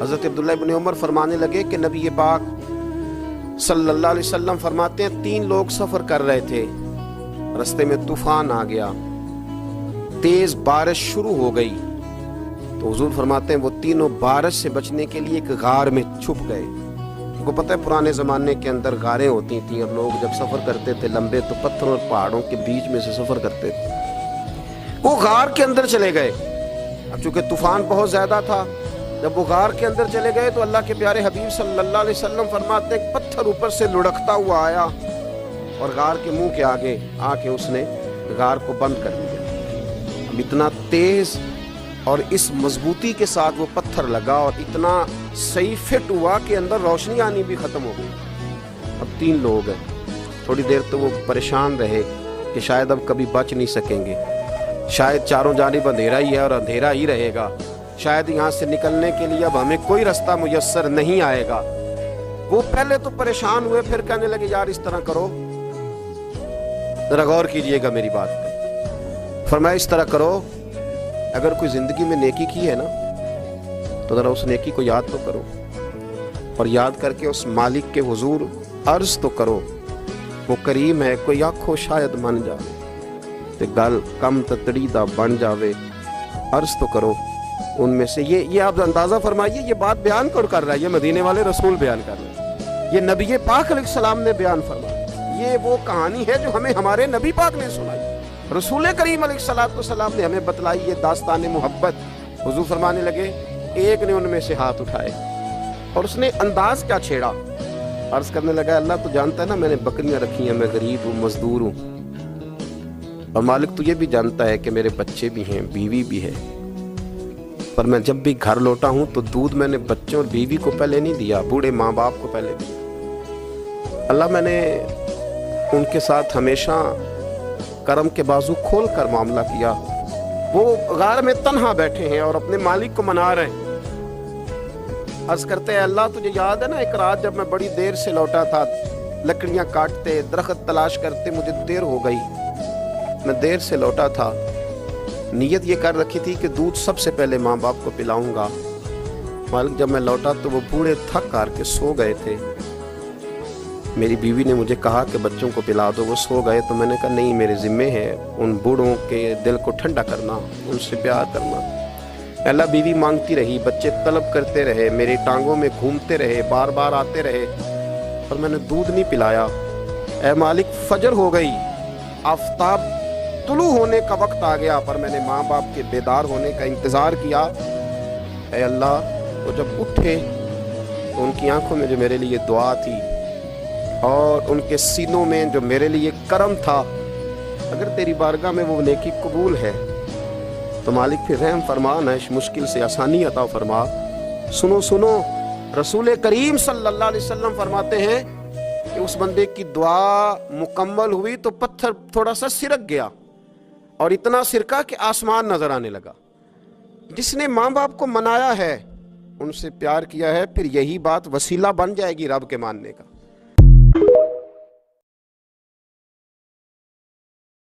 حضرت عبداللہ ابن عمر فرمانے لگے کہ نبی پاک صلی اللہ علیہ وسلم فرماتے ہیں 3 لوگ سفر کر رہے تھے، رستے میں طوفان آ گیا، تیز بارش شروع ہو گئی، تو حضور فرماتے ہیں وہ تینوں بارش سے بچنے کے لیے ایک غار میں چھپ گئے۔ کو پتہ ہے پرانے زمانے کے اندر غاریں ہوتی تھیں اور لوگ جب سفر کرتے تھے لمبے تو پتھروں اور پہاڑوں کے بیچ میں سے سفر کرتے تھے۔ وہ غار کے اندر چلے گئے۔ اب چونکہ طوفان بہت زیادہ تھا، جب وہ غار کے اندر چلے گئے تو اللہ کے پیارے حبیب صلی اللہ علیہ وسلم فرماتے ہیں ایک پتھر اوپر سے لڑکتا ہوا آیا اور غار کے منہ کے آگے آ کے اس نے غار کو بند کر دیا۔ اب اتنا تیز اور اس مضبوطی کے ساتھ وہ پتھر لگا اور اتنا صحیح فٹ ہوا کہ اندر روشنی آنی بھی ختم ہو گئی۔ اب 3 لوگ ہیں، تھوڑی دیر تو وہ پریشان رہے کہ شاید اب کبھی بچ نہیں سکیں گے، شاید چاروں جانب اندھیرا ہی ہے اور اندھیرا ہی رہے گا، شاید یہاں سے نکلنے کے لیے اب ہمیں کوئی رستہ میسر نہیں آئے گا۔ وہ پہلے تو پریشان ہوئے، پھر کہنے لگے یار اس طرح کرو، ذرا غور کیجئے گا میری بات پہ۔ فرمایا اس طرح کرو، اگر کوئی زندگی میں نیکی کی ہے نا تو ذرا اس نیکی کو یاد تو کرو اور یاد کر کے اس مالک کے حضور عرض تو کرو، وہ کریم ہے، کوئی آنکھوں شاید من جائے تے گل کم تتڑی دا بن جاوے، عرض تو کرو ان میں سے۔ یہ آپ اندازہ فرمائیے یہ بات بیان کر رہا ہے، یہ مدینے والے رسول بیان کر رہے ہیں، یہ نبی پاک علیہ السلام نے بیان فرمایا، یہ وہ کہانی ہے جو ہمیں ہمارے نبی پاک نے سنائی، رسول کریم علیہ السلام نے ہمیں بتلائی، یہ داستان محبت۔ حضور فرمانے لگے ایک نے ان میں سے ہاتھ اٹھائے اور اس نے انداز کیا چھیڑا، عرض کرنے لگا اللہ تو جانتا ہے نا میں نے بکریاں رکھی ہیں، میں غریب ہوں، مزدور ہوں، اور مالک تو یہ بھی جانتا ہے کہ میرے بچے بھی ہیں، بیوی بھی ہے، پر میں جب بھی گھر لوٹا ہوں تو دودھ میں نے بچوں اور بیوی کو پہلے نہیں دیا، بوڑھے ماں باپ کو پہلے دیا۔ اللہ میں نے ان کے ساتھ ہمیشہ کرم کے بازو کھول کر معاملہ کیا، وہ غار میں تنہا بیٹھے ہیں اور اپنے مالک کو منا رہے ہیں۔ عرض کرتے ہیں اللہ تجھے یاد ہے نا ایک رات جب میں بڑی دیر سے لوٹا تھا، لکڑیاں کاٹتے درخت تلاش کرتے مجھے دیر ہو گئی، میں دیر سے لوٹا تھا، نیت یہ کر رکھی تھی کہ دودھ سب سے پہلے ماں باپ کو پلاؤں گا، مالک جب میں لوٹا تو وہ بوڑھے تھک کر کے سو گئے تھے، میری بیوی نے مجھے کہا کہ بچوں کو پلا دو، وہ سو گئے، تو میں نے کہا نہیں میرے ذمے ہے ان بوڑھوں کے دل کو ٹھنڈا کرنا، ان سے پیار کرنا۔ اللہ بیوی مانگتی رہی، بچے طلب کرتے رہے، میری ٹانگوں میں گھومتے رہے، بار بار آتے رہے، اور میں نے دودھ نہیں پلایا۔ اے مالک فجر ہو گئی، آفتاب طلوع ہونے کا وقت آ گیا، پر میں نے ماں باپ کے بیدار ہونے کا انتظار کیا۔ اے اللہ وہ جب اٹھے تو ان کی آنکھوں میں جو میرے لیے دعا تھی اور ان کے سینوں میں جو میرے لیے کرم تھا، اگر تیری بارگاہ میں وہ نیکی قبول ہے تو مالک پھر رحم فرما، نہ اس مشکل سے آسانی عطا فرما۔ سنو رسول کریم صلی اللہ علیہ وسلم فرماتے ہیں کہ اس بندے کی دعا مکمل ہوئی تو پتھر تھوڑا سا سرک گیا اور اتنا سرکا کہ آسمان نظر آنے لگا۔ جس نے ماں باپ کو منایا ہے، ان سے پیار کیا ہے، پھر یہی بات وسیلہ بن جائے گی رب کے ماننے کا۔